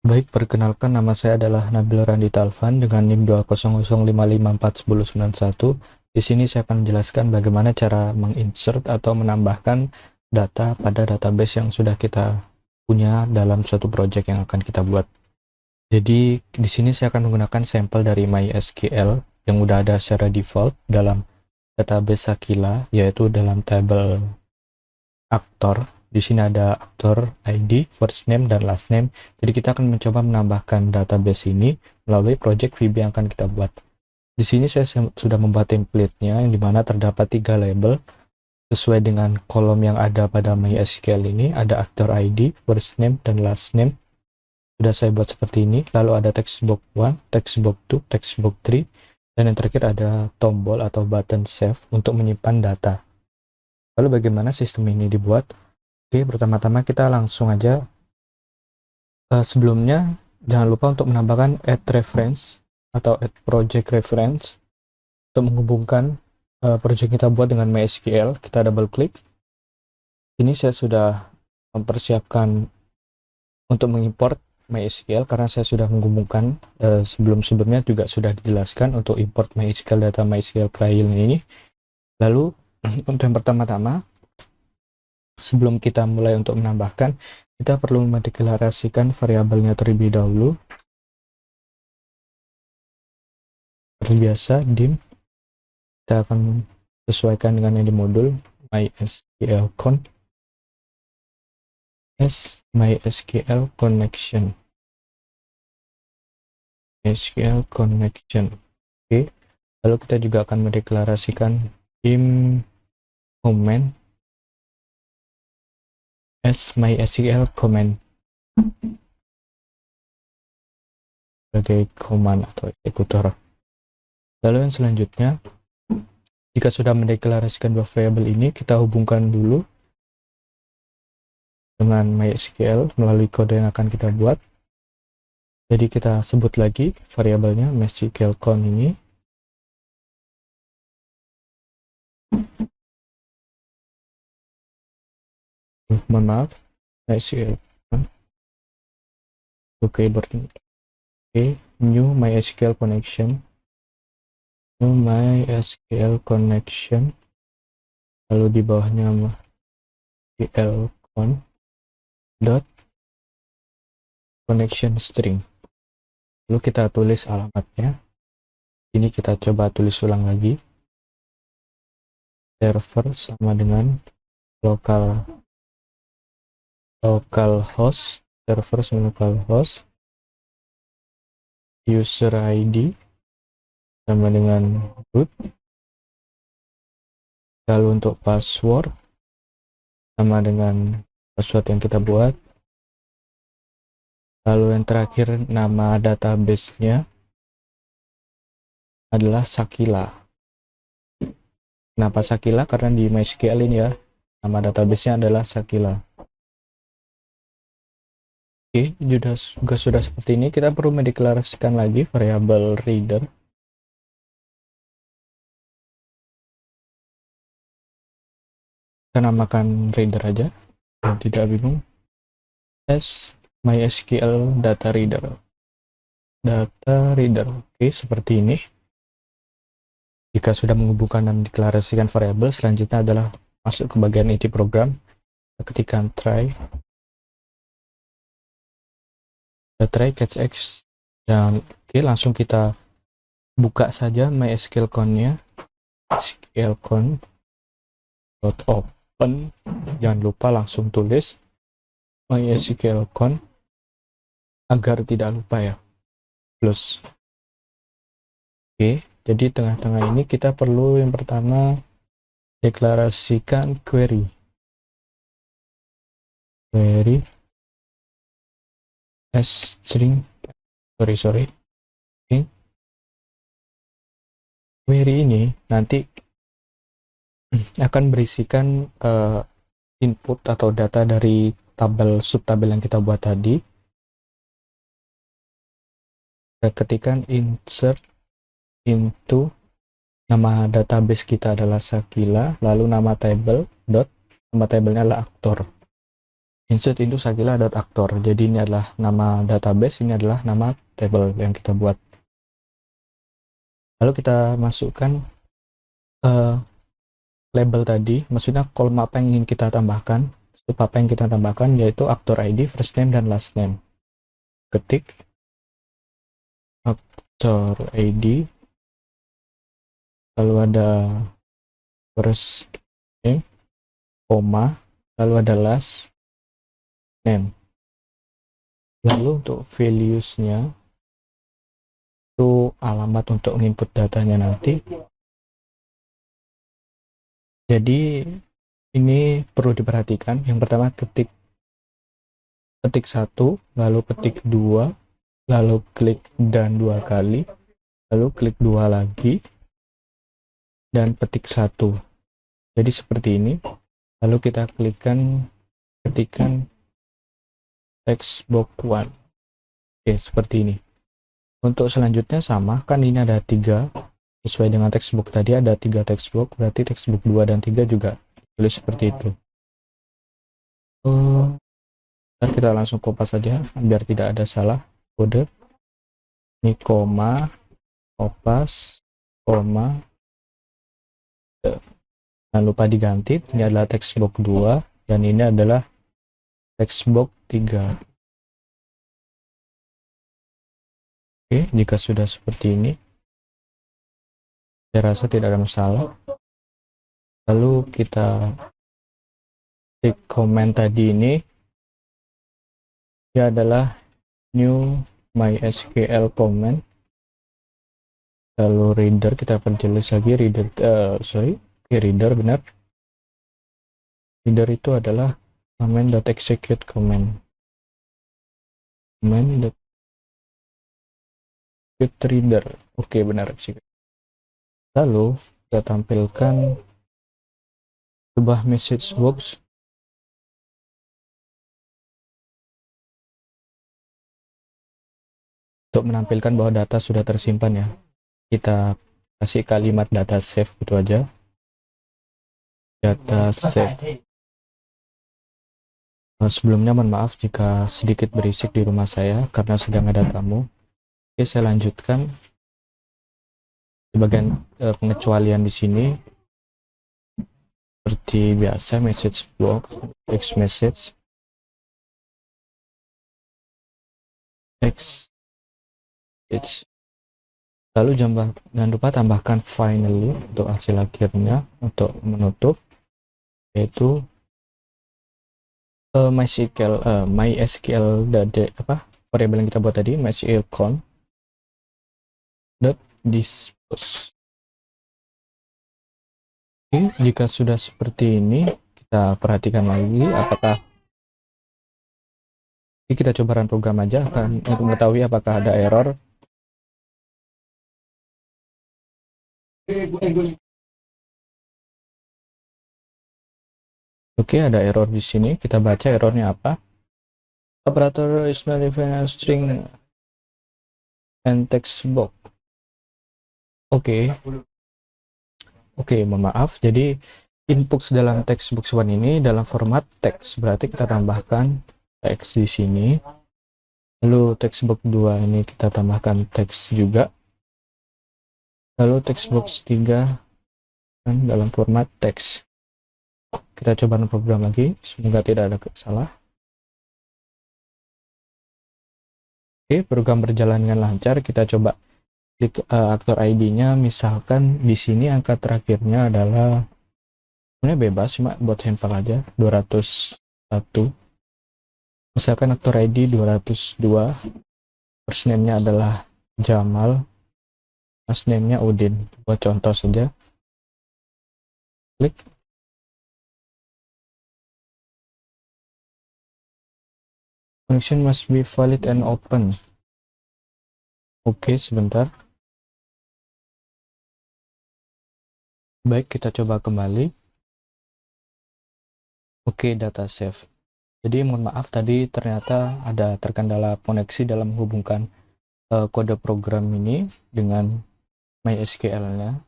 Baik, perkenalkan nama saya adalah Nabil Randi Talfan dengan NIM 200554191. Di sini saya akan menjelaskan bagaimana cara menginsert atau menambahkan data pada database yang sudah kita punya dalam suatu project yang akan kita buat. Jadi di sini saya akan menggunakan sampel dari MySQL yang udah ada secara default dalam database Sakila, yaitu dalam tabel aktor. Di sini ada aktor ID, first name, dan last name. Jadi kita akan mencoba menambahkan database ini melalui project VB yang akan kita buat. Di sini saya sudah membuat template-nya yang dimana terdapat 3 label sesuai dengan kolom yang ada pada MySQL ini. Ada aktor ID, first name, dan last name. Sudah saya buat seperti ini. Lalu ada text box 1, text box 2, text box 3, dan yang terakhir ada tombol atau button save untuk menyimpan data. Lalu bagaimana sistem ini dibuat? Oke, pertama-tama kita langsung aja. Sebelumnya, jangan lupa untuk menambahkan add reference atau add project reference untuk menghubungkan project kita buat dengan MySQL. Kita double klik. Ini saya sudah mempersiapkan untuk mengimport MySQL karena saya sudah menghubungkan sebelum-sebelumnya juga sudah dijelaskan untuk import MySQL data MySQL client ini. Lalu untuk yang pertama-tama, sebelum kita mulai untuk menambahkan, kita perlu mendeklarasikan variabelnya terlebih dahulu. Seperti biasa, dim. Kita akan sesuaikan dengan yang di modul mysql-con as mysql connection. MySQL connection. Oke. Lalu kita juga akan mendeklarasikan im command as MySQL command sebagai command atau eksekutor. Lalu yang selanjutnya, jika sudah mendeklarasikan dua variabel ini, kita hubungkan dulu dengan MySQL melalui kode yang akan kita buat. Jadi kita sebut lagi variabelnya MySQL-con ini. Mohon maaf, MySQL. Oke, new MySQL connection. New MySQL connection. Lalu di bawahnya MySQL-con dot connection string. Lalu kita tulis alamatnya. Ini kita coba tulis ulang lagi. Server sama dengan localhost, server sama localhost, user ID sama dengan root. Lalu untuk password sama dengan password yang kita buat. Lalu yang terakhir, nama database-nya adalah Sakila. Kenapa Sakila? Karena di MySQL ini ya, nama database-nya adalah Sakila. Oke, juga sudah seperti ini. Kita perlu mendeklarasikan lagi variabel reader. Kita namakan reader aja, tidak bingung. As MySQL data reader. Oke, seperti ini. Jika sudah menghubungkan dan mendeklarasikan variabel, selanjutnya adalah masuk ke bagian inti program. Ketikkan try catch X, dan oke, langsung kita buka saja MySQL-con-nya. MySQL-con.open. Jangan lupa langsung tulis MySQL-con agar tidak lupa ya, plus. Oke, jadi tengah-tengah ini kita perlu yang pertama deklarasikan query as string. Sorry. Oke. Query ini nanti akan berisikan input atau data dari tabel subtabel yang kita buat tadi. Kita ketikkan insert into, nama database kita adalah Sakila, lalu nama table dot, nama tabelnya adalah aktor. insert into sagila.actor. Jadi ini adalah nama database, ini adalah nama table yang kita buat. Lalu kita masukkan label tadi, maksudnya kolom apa yang ingin kita tambahkan, step apa yang kita tambahkan, yaitu aktor ID, first name, dan last name. Ketik aktor ID, lalu ada first name, koma, lalu ada last name. Lalu untuk values-nya itu alamat untuk input datanya nanti. Jadi ini perlu diperhatikan. Yang pertama ketik 1, lalu ketik 2, lalu klik dan 2 kali, lalu klik 2 lagi, dan ketik 1. Jadi seperti ini. Lalu kita ketikkan text box 1. Oke, seperti ini. Untuk selanjutnya sama, kan ini ada 3, sesuai dengan textbook tadi ada 3 textbook, berarti textbook 2 dan 3 juga tulis seperti itu. Kita langsung kopas saja biar tidak ada salah kode. Ini koma, kopas, koma, jangan lupa diganti. Ini adalah textbook 2 dan ini adalah textbook 3. Oke, jika sudah seperti ini, saya rasa tidak ada masalah. Lalu kita klik komen tadi ini, dia adalah new MySQL comment. Lalu reader, kita perjelas lagi reader, reader benar. Reader itu adalah comment.execute comment. Comment.execute reader. Oke, benar. Lalu kita tampilkan sebuah message box. Untuk menampilkan bahwa data sudah tersimpan ya. Kita kasih kalimat data save gitu aja. Data save. Sebelumnya mohon maaf jika sedikit berisik di rumah saya karena sedang ada tamu. Oke, saya lanjutkan. Di bagian pengecualian di sini seperti biasa message box, text message, text. Lalu jangan lupa tambahkan finally untuk hasil akhirnya untuk menutup, yaitu MySQL variabel yang kita buat tadi, MySQL count dispose. Oke, jika sudah seperti ini, kita perhatikan lagi apakah kita coba run program aja akan untuk mengetahui apakah ada error. Oke, ada error di sini. Kita baca errornya apa. Operator is not even a string and text box. Oke, mohon maaf. Jadi input dalam textbook 1 ini dalam format teks. Berarti kita tambahkan teks di sini. Lalu textbook 2 ini kita tambahkan teks juga. Lalu textbox 3 kan dalam format teks. Kita coba program lagi, semoga tidak ada salah. Oke, program berjalan dengan lancar. Kita coba klik aktor ID-nya, misalkan di sini angka terakhirnya adalah sebenarnya bebas, cuma buat sampel aja 201. Misalkan aktor ID 202, first name-nya adalah Jamal, last name-nya Udin. Buat contoh saja, klik. Connection must be valid and open. Oke, sebentar. Baik, kita coba kembali. Oke, data save. Jadi mohon maaf tadi ternyata ada terkendala koneksi dalam menghubungkan kode program ini dengan MySQL-nya.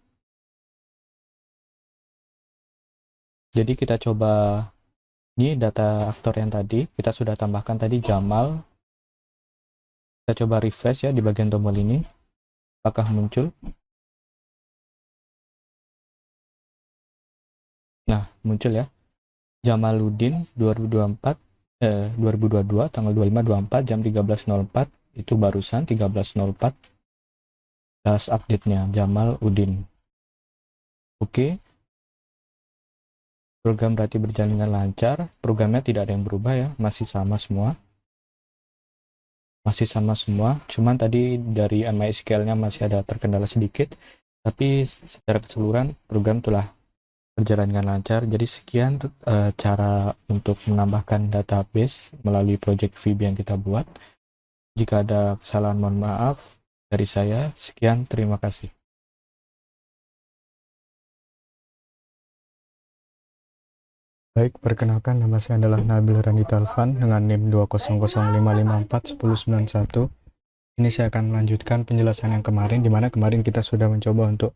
Jadi kita coba Ini data aktor yang tadi kita sudah tambahkan tadi, Jamal. Kita coba refresh ya di bagian tombol ini, apakah muncul? Nah, muncul ya, Jamaluddin 2022 tanggal 25/24 jam 13.04, itu barusan 13.04 last update-nya Jamal Udin. Oke, program berarti berjalan dengan lancar. Programnya tidak ada yang berubah ya, masih sama semua. Cuman tadi dari MySQL-nya masih ada terkendala sedikit, tapi secara keseluruhan program telah berjalan dengan lancar. Jadi sekian cara untuk menambahkan database melalui project VB yang kita buat. Jika ada kesalahan mohon maaf dari saya. Sekian, terima kasih. Baik, perkenalkan nama saya adalah Nabil Randi Talfan dengan NIM 20055541091. Ini saya akan melanjutkan penjelasan yang kemarin, di mana kemarin kita sudah mencoba untuk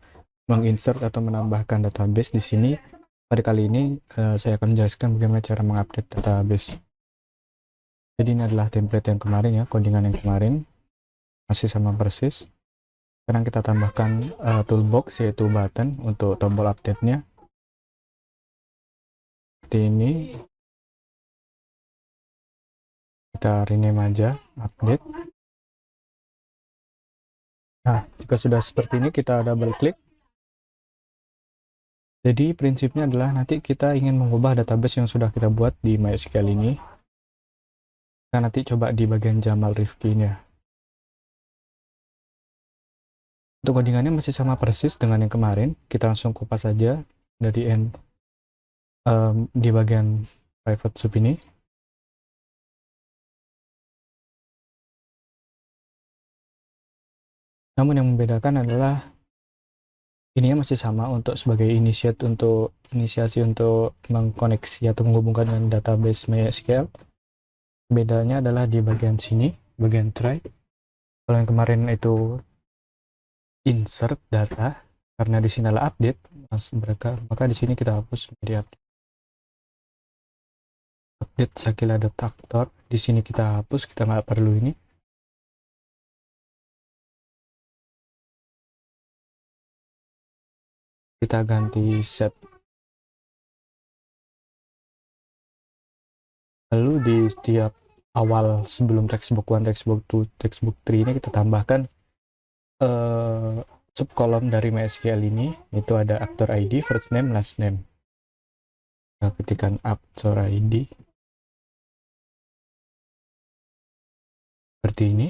menginsert atau menambahkan database di sini. Pada kali ini saya akan menjelaskan bagaimana cara mengupdate database. Jadi ini adalah template yang kemarin ya, codingan yang kemarin masih sama persis. Sekarang kita tambahkan toolbox, yaitu button untuk tombol update-nya. Seperti ini. Kita rename aja update. Nah, jika sudah seperti ini, kita double klik. Jadi prinsipnya adalah nanti kita ingin mengubah database yang sudah kita buat di MySQL ini. Kita nanti coba di bagian Jamal Rifki-nya. Untuk codingannya masih sama persis dengan yang kemarin. Kita langsung kopas saja dari di bagian private sub ini. Namun yang membedakan adalah ininya masih sama untuk sebagai inisiasi untuk mengkoneksi atau menghubungkan dengan database MySQL. Bedanya adalah di bagian sini, bagian try. Kalau yang kemarin itu insert data, karena di sini adalah update, maka di sini kita hapus menjadi update Sakila detektor. Di sini kita hapus, kita nggak perlu ini. Kita ganti set. Lalu di setiap awal sebelum textbook 1, textbook 2, textbook 3 ini kita tambahkan subkolom dari MySQL ini, itu ada aktor ID, first name, last name. Kita ketikkan aktor ID seperti ini.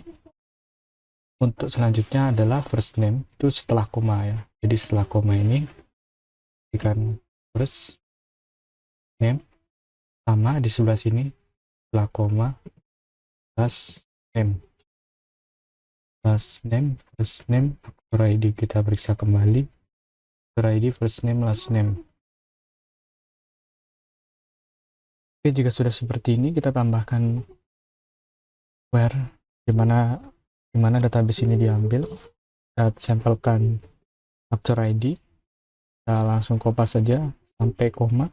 Untuk selanjutnya adalah first name, itu setelah koma ya. Jadi setelah koma ini ketikkan first name, sama di sebelah sini setelah koma last name. Last name, first name, aktor ID kita periksa kembali. Aktor ID, first name, last name. Oke, jika sudah seperti ini, kita tambahkan where, dimana database ini diambil. Kita sampelkan aktor ID. Kita langsung kopas saja sampai koma.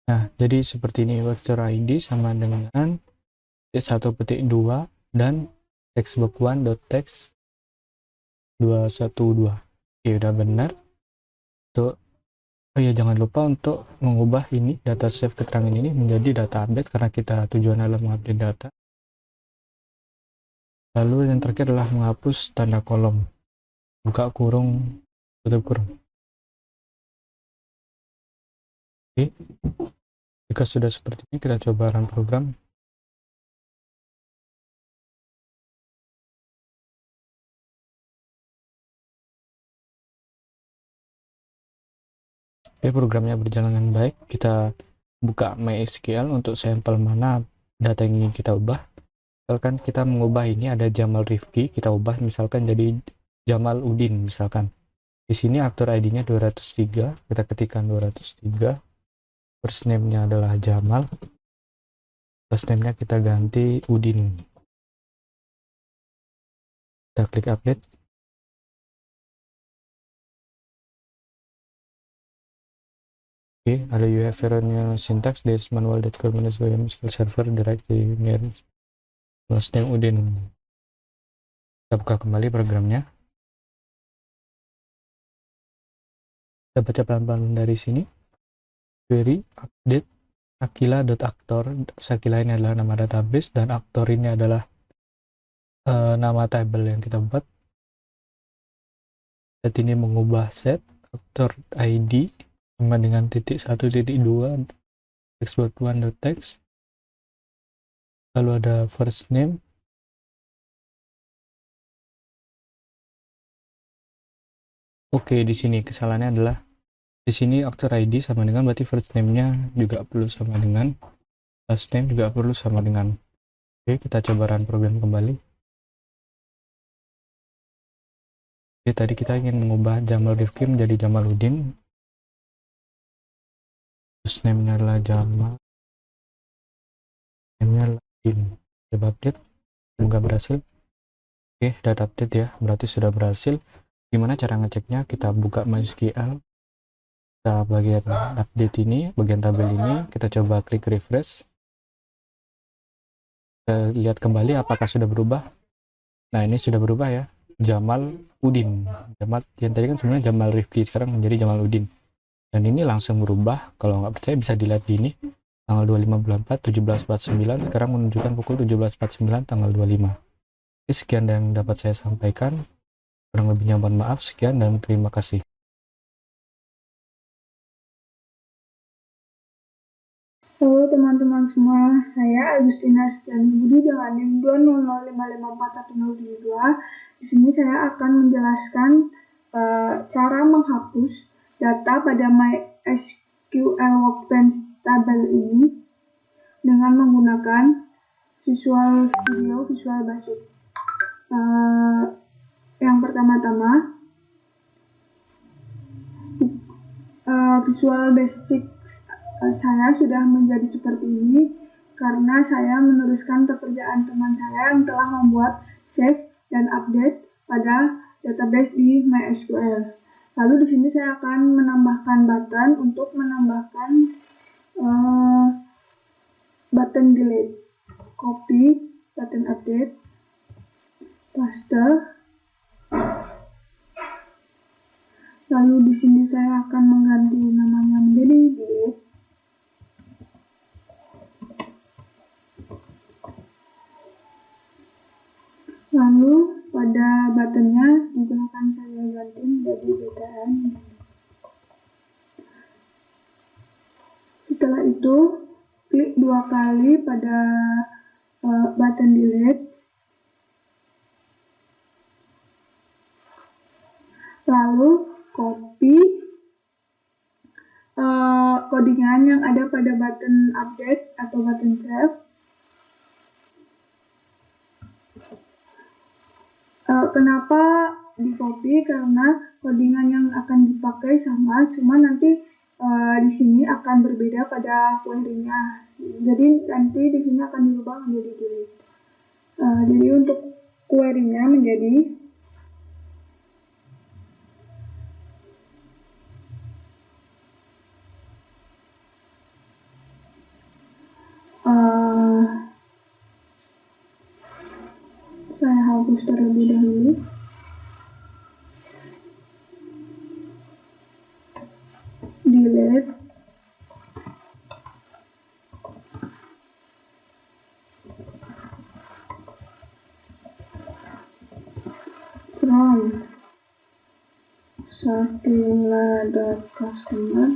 Nah, jadi seperti ini, aktor ID sama dengan t1.2 dan textbook1.text 212. Oke, udah benar. Oh ya, jangan lupa untuk mengubah ini data save keterangan ini menjadi data update, karena kita tujuan adalah mengupdate data. Lalu yang terakhir adalah menghapus tanda kolom, buka kurung, tutup kurung. Oke, jika sudah seperti ini, kita coba run program. Oke, programnya berjalan dengan baik. Kita buka MySQL untuk sampel mana data yang ingin kita ubah. Misalkan kita mengubah ini, ada Jamal Rifki, kita ubah misalkan jadi Jamal Udin misalkan. Di sini aktor ID-nya 203, kita ketikkan 203. First name-nya adalah Jamal. Last name-nya kita ganti Udin. Kita klik update. Okay, although you have error in your syntax, this manual that managed by MySQL server directly near plus name Udin. Kita buka kembali programnya. Kita baca pelan-pelan dari sini. Query update Akila.actor. Akila ini adalah nama database dan aktor ini adalah nama table yang kita buat. Set ini mengubah set aktor ID sama dengan titik 1.2 text.1.text. Lalu ada first name. Oke, di sini kesalahannya adalah di sini aktor ID sama dengan berarti first name-nya juga perlu sama dengan last name juga perlu sama dengan. Oke, kita coba run program kembali. Oke, tadi kita ingin mengubah Jamal Rifki menjadi Jamaluddin. First name-nya adalah Jamal. Name-nya adalah Udin. Coba update. Semoga berhasil. Oke, data update ya. Berarti sudah berhasil. Gimana cara ngeceknya? Kita buka MySQL. Kita bagian update ini, bagian tabel ini. Kita coba klik refresh. Kita lihat kembali apakah sudah berubah. Nah, ini sudah berubah ya. Jamal Udin. Jamal yang tadi kan sebenarnya Jamal Rifki, sekarang menjadi Jamal Udin. Dan ini langsung berubah. Kalau nggak percaya bisa dilihat di ini. Tanggal 25 bulan 4, 17.49. Sekarang menunjukkan pukul 17.49 tanggal 25. Oke, sekian yang dapat saya sampaikan. Kurang lebihnya mohon maaf. Sekian dan terima kasih. Halo teman-teman semua, saya Agustina Setiani Budi dengan NIM 200554102. Di sini saya akan menjelaskan cara menghapus data pada MySQL Workbench tabel ini dengan menggunakan Visual Studio Visual Basic. Yang pertama-tama, Visual Basic saya sudah menjadi seperti ini karena saya meneruskan pekerjaan teman saya yang telah membuat save dan update pada database di MySQL. Lalu di sini saya akan menambahkan button untuk menambahkan button delete. Copy button update, paste. Lalu di sini saya akan mengganti namanya menjadi delete. Lalu pada buttonnya juga akan saya ganti menjadi BTN. Setelah itu klik 2 kali pada button delete. Lalu copy codingan yang ada pada button update atau button save. Kenapa di copy? Karena codingan yang akan dipakai sama, cuma nanti di sini akan berbeda pada query-nya. Jadi nanti di sini akan dirubah menjadi delete. Jadi untuk query-nya menjadi saya hapus terlebih dahulu. Delete from sakila.customer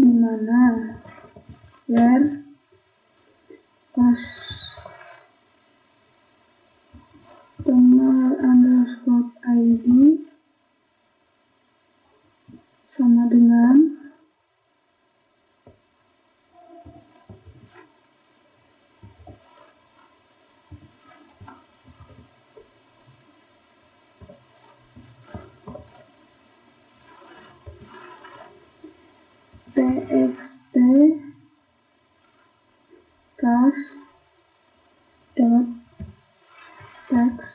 di mana where customer underscore ID sama dengan txt cas dot text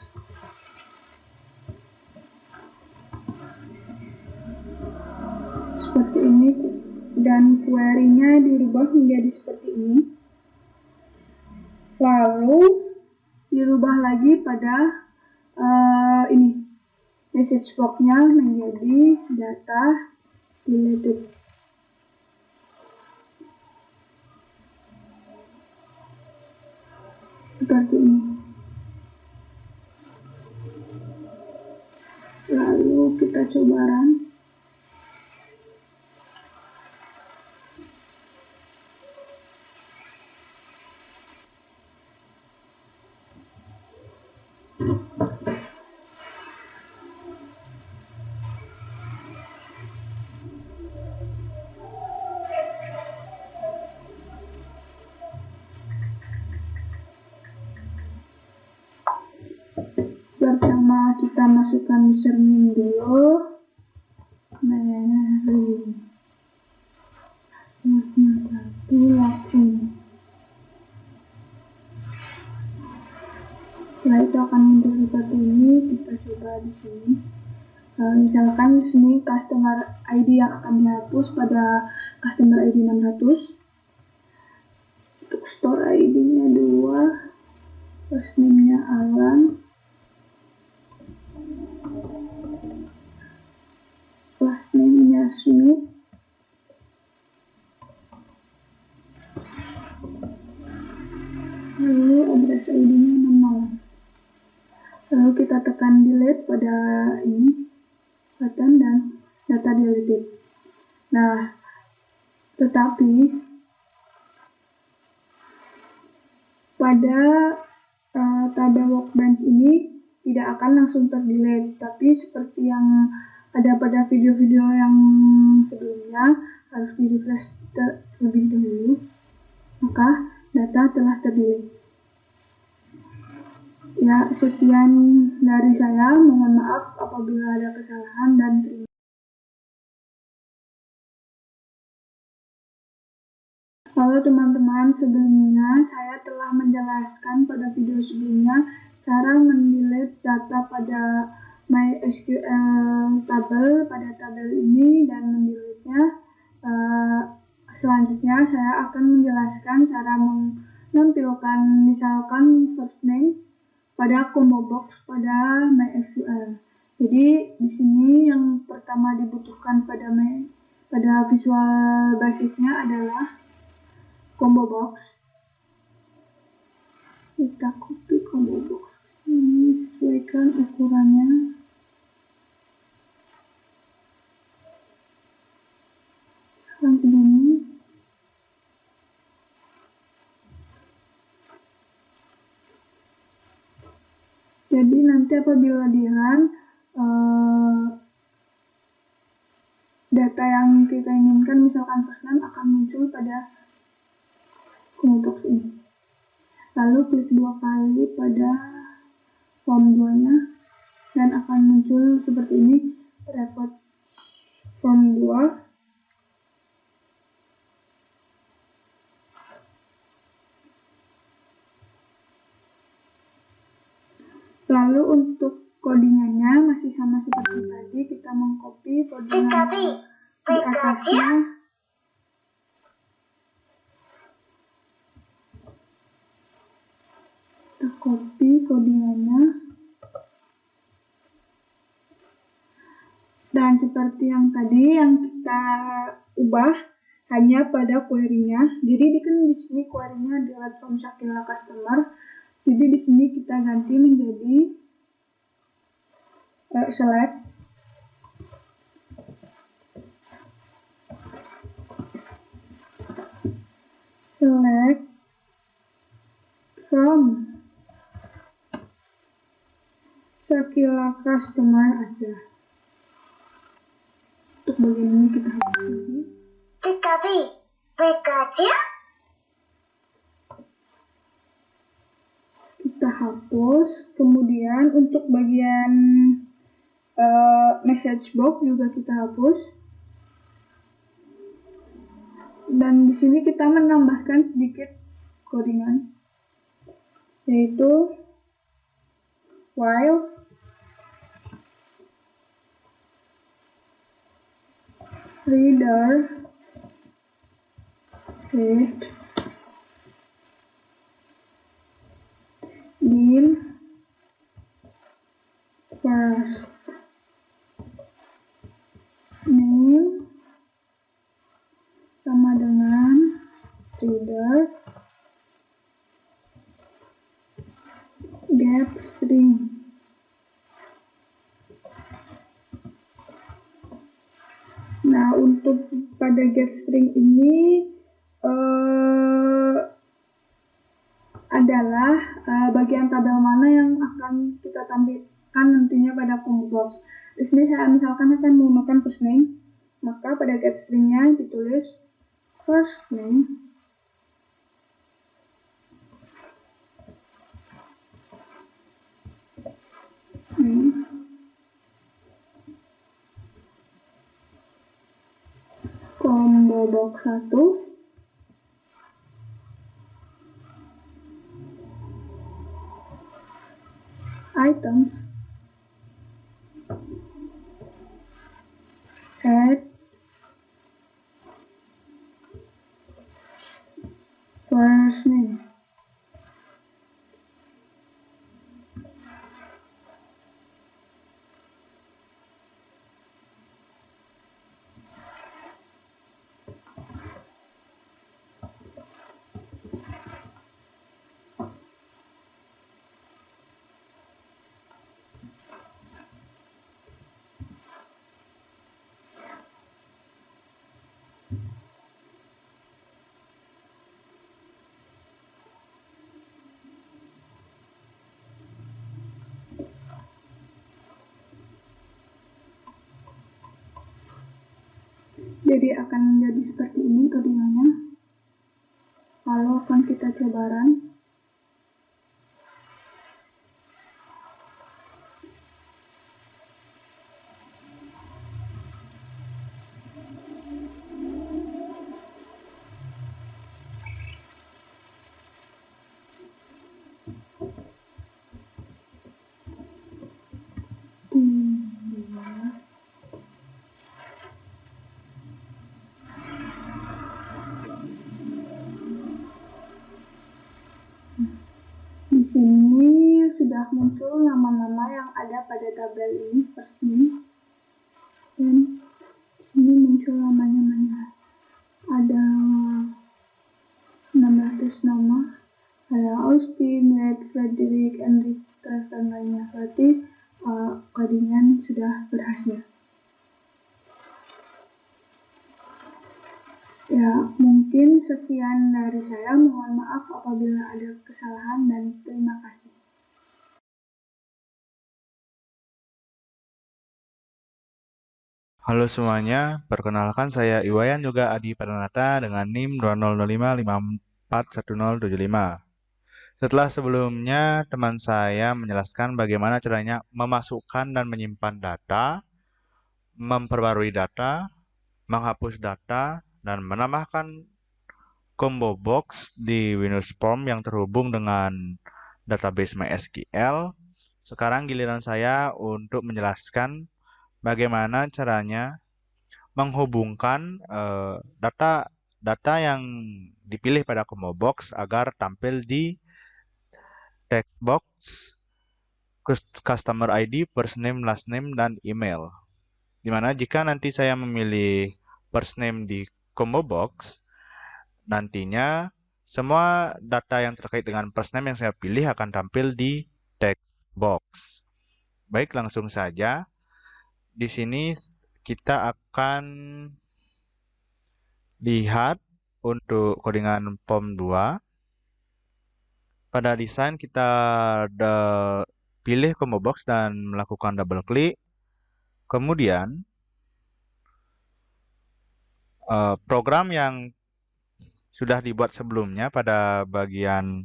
dan query-nya dirubah menjadi seperti ini. Lalu dirubah lagi pada ini message box-nya menjadi data deleted. Seperti ini. Lalu kita coba run. Pertama kita masukkan username dulu, Mary 1 Setelah itu akan muncul seperti ini. Kita coba di sini. Misalkan di sini customer ID yang akan dihapus pada customer ID 600. Untuk store ID-nya 2, first name-nya Alan, last name-nya Smith, lalu address ID-nya 60. Lalu kita tekan delete pada ini button dan data deleted. Nah, tetapi pada tabel workbench ini tidak akan langsung terdelete, tapi seperti yang ada pada video-video yang sebelumnya, harus di refresh terlebih dahulu, maka data telah terdelete. Ya, sekian dari saya. Mohon maaf apabila ada kesalahan dan terima. Halo teman-teman, sebelumnya saya telah menjelaskan pada video sebelumnya cara mendelete data pada MySQL pada tabel ini dan mendelete-nya. Selanjutnya saya akan menjelaskan cara menampilkan misalkan first name pada combo box pada MySQL. Jadi di sini yang pertama dibutuhkan pada Visual Basic-nya adalah combo box. Kita copy combo box ini, sesuaikan ukurannya. Seperti ini. Jadi nanti apabila di run, data yang kita inginkan, misalkan first name, akan muncul pada combo box ini. Lalu klik 2 kali pada form 2-nya dan akan muncul seperti ini, report form 2. Lalu untuk codingannya masih sama seperti tadi, kita mengcopy codingan di atasnya. Kita copy codingannya. Dan seperti yang tadi, yang kita ubah hanya pada query-nya. Jadi di sini query-nya delete from Shakila customer. Jadi di sini kita ganti menjadi select from Shakila customer aja. Untuk bagian ini kita hapus lagi. Kita hapus. Kemudian untuk bagian message box juga kita hapus. Dan di sini kita menambahkan sedikit codingan, yaitu while reader Wait. Dim first name sama dengan reader get string. Nah, untuk pada get string ini adalah bagian tabel mana yang akan kita tampilkan nantinya pada combo box. Di sini saya misalkan akan menggunakan first name, maka pada get stringnya ditulis first name combo box 1 items add first name. Jadi akan menjadi seperti ini codingannya. Lalu akan kita coba run. Di sini sudah muncul nama-nama yang ada pada tabel ini first name, dan di sini muncul namanya. Ada 16 nama, ada Austin, Red, Frederick, Enric, dan lainnya. Berarti codingan sudah berhasil. Ya, mungkin sekian dari saya. Mohon maaf apabila ada kesalahan dan terima kasih. Halo semuanya, perkenalkan saya Iwayan juga Adi Pranata dengan NIM 2005541075. Setelah sebelumnya teman saya menjelaskan bagaimana caranya memasukkan dan menyimpan data, memperbarui data, menghapus data, dan menambahkan combo box di Windows Form yang terhubung dengan database MySQL. Sekarang giliran saya untuk menjelaskan bagaimana caranya menghubungkan data yang dipilih pada combo box agar tampil di text box, customer ID, first name, last name, dan email. Dimana jika nanti saya memilih first name di combo box, nantinya semua data yang terkait dengan first name yang saya pilih akan tampil di text box. Baik, langsung saja. Di sini kita akan lihat untuk codingan form 2. Pada desain kita pilih combo box dan melakukan double klik. Kemudian program yang sudah dibuat sebelumnya pada bagian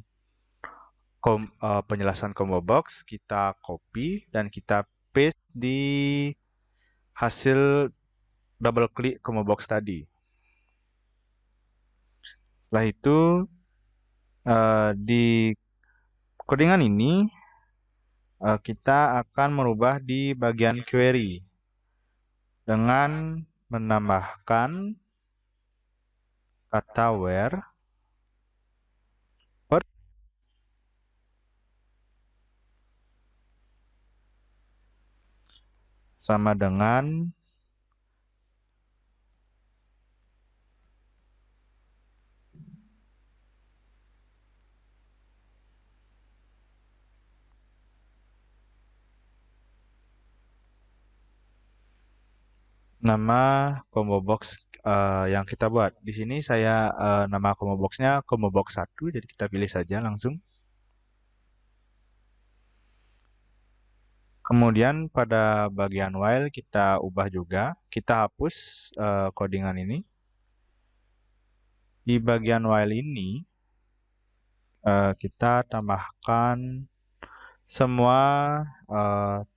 penjelasan combo box kita copy dan kita paste di hasil double klik combo box tadi. Setelah itu di codingan ini kita akan merubah di bagian query dengan menambahkan kata where sama dengan nama combo box yang kita buat. Di sini saya nama combo boxnya combo box 1, jadi kita pilih saja langsung. Kemudian pada bagian while kita ubah juga, kita hapus codingan ini. Di bagian while ini kita tambahkan semua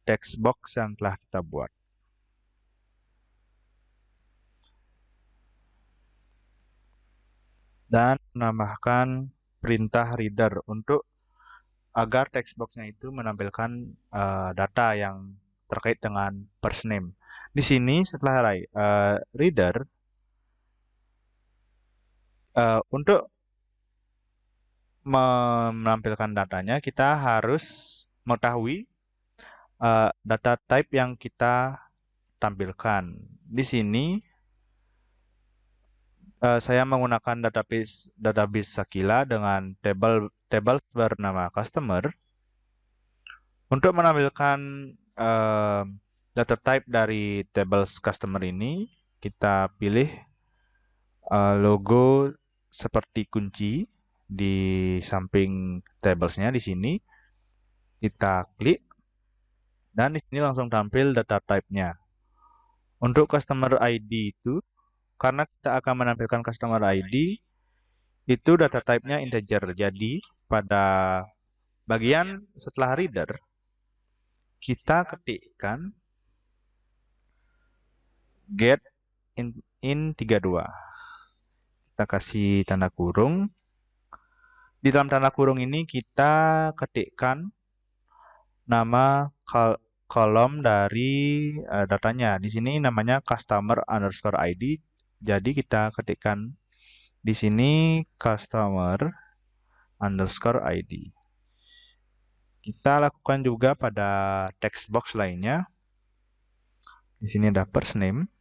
text box yang telah kita buat. Dan menambahkan perintah reader untuk agar text box-nya itu menampilkan data yang terkait dengan first name. Di sini setelah reader, untuk menampilkan datanya kita harus mengetahui data type yang kita tampilkan. Di sini saya menggunakan database Sakila dengan table bernama customer. Untuk menampilkan data type dari tables customer ini, kita pilih logo seperti kunci di samping tablesnya di sini. Kita klik dan di sini langsung tampil data type-nya. Untuk customer ID itu, karena kita akan menampilkan customer ID, itu data type-nya integer. Jadi pada bagian setelah reader, kita ketikkan get in 32. Kita kasih tanda kurung. Di dalam tanda kurung ini kita ketikkan nama kolom dari datanya. Di sini namanya customer_ID. Jadi kita ketikkan di sini customer_ID. Kita lakukan juga pada text box lainnya. Di sini ada first name.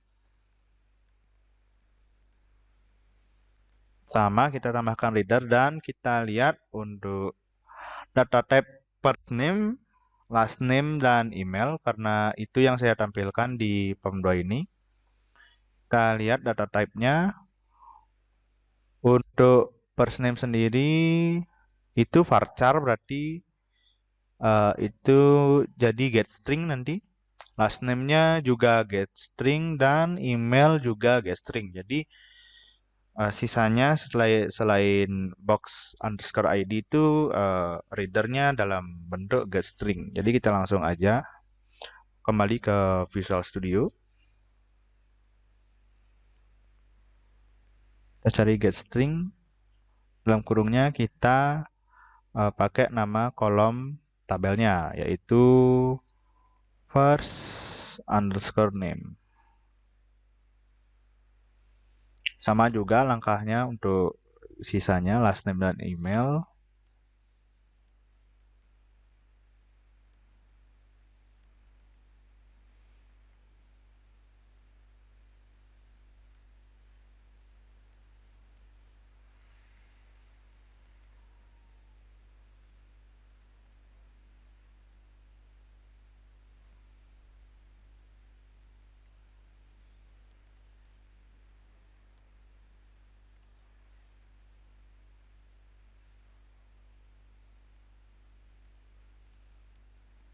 Sama, kita tambahkan reader dan kita lihat untuk data type first name, last name, dan email, karena itu yang saya tampilkan di form 2 ini. Kita lihat data type-nya. Untuk first name sendiri itu varchar, berarti itu jadi get string nanti. Last name-nya juga get string dan email juga get string. Jadi sisanya selain box underscore ID itu readernya dalam bentuk get string. Jadi kita langsung aja kembali ke Visual Studio. Kita cari get string. Dalam kurungnya kita pakai nama kolom tabelnya, yaitu first underscore name. Sama juga langkahnya untuk sisanya last name dan email.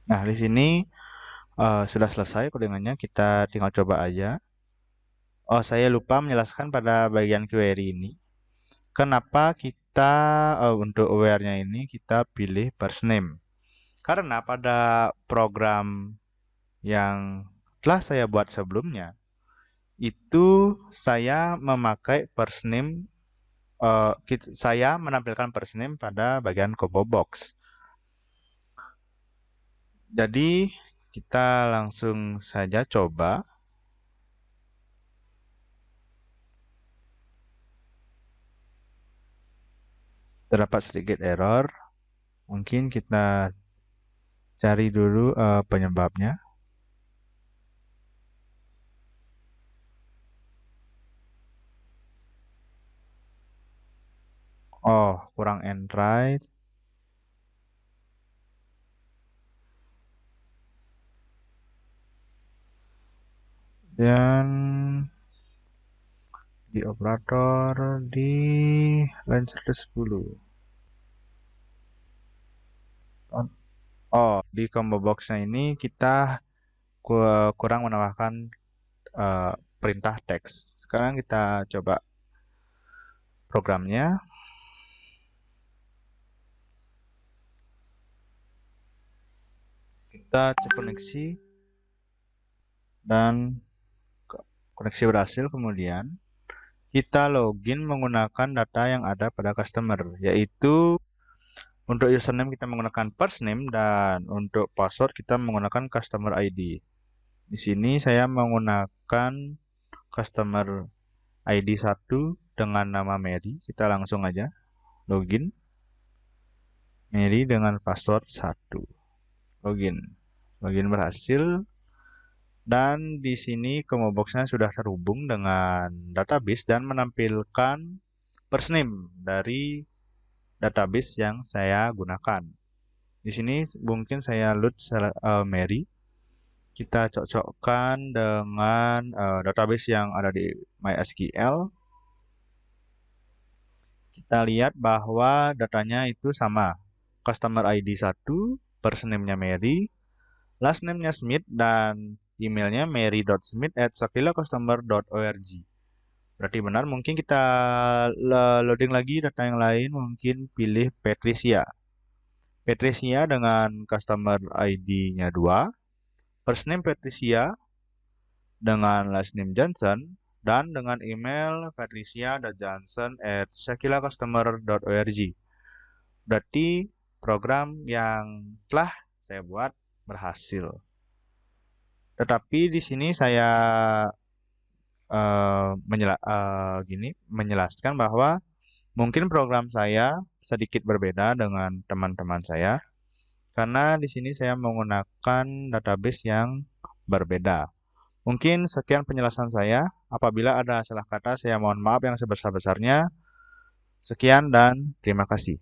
Nah, di sini sudah selesai codingannya, kita tinggal coba aja. Oh, saya lupa menjelaskan pada bagian query ini. Kenapa kita untuk where-nya ini kita pilih first name? Karena pada program yang telah saya buat sebelumnya, itu saya memakai first name, saya menampilkan first name pada bagian combo box. Jadi kita langsung saja coba. terdapat sedikit error. Mungkin kita cari dulu penyebabnya. Oh, kurang Android. Dan di operator di line 110. Oh, di combo box-nya ini kita kurang menambahkan perintah teks. Sekarang kita coba programnya. Kita cek koneksi dan koneksi berhasil. Kemudian kita login menggunakan data yang ada pada customer, yaitu untuk username kita menggunakan first name dan untuk password kita menggunakan customer ID. Di sini saya menggunakan customer ID 1 dengan nama Mary. Kita langsung aja login. Mary dengan password 1. Login. Login berhasil. Dan di sini combo box-nya sudah terhubung dengan database dan menampilkan first name dari database yang saya gunakan. Di sini mungkin saya load Mary. Kita cocokkan dengan database yang ada di MySQL. Kita lihat bahwa datanya itu sama. Customer ID 1, first name-nya Mary, last name-nya Smith, dan emailnya mary.smith@shakilacustomer.org. Berarti benar. Mungkin kita loading lagi data yang lain. Mungkin pilih Patricia. Patricia dengan customer ID-nya 2, first name Patricia dengan last name Johnson, dan dengan email patricia.johnson@shakilacustomer.org. Berarti program yang telah saya buat berhasil. Tetapi di sini saya menjelaskan bahwa mungkin program saya sedikit berbeda dengan teman-teman saya karena di sini saya menggunakan database yang berbeda. Mungkin sekian penjelasan saya. Apabila ada salah kata, saya mohon maaf yang sebesar-besarnya. Sekian dan terima kasih.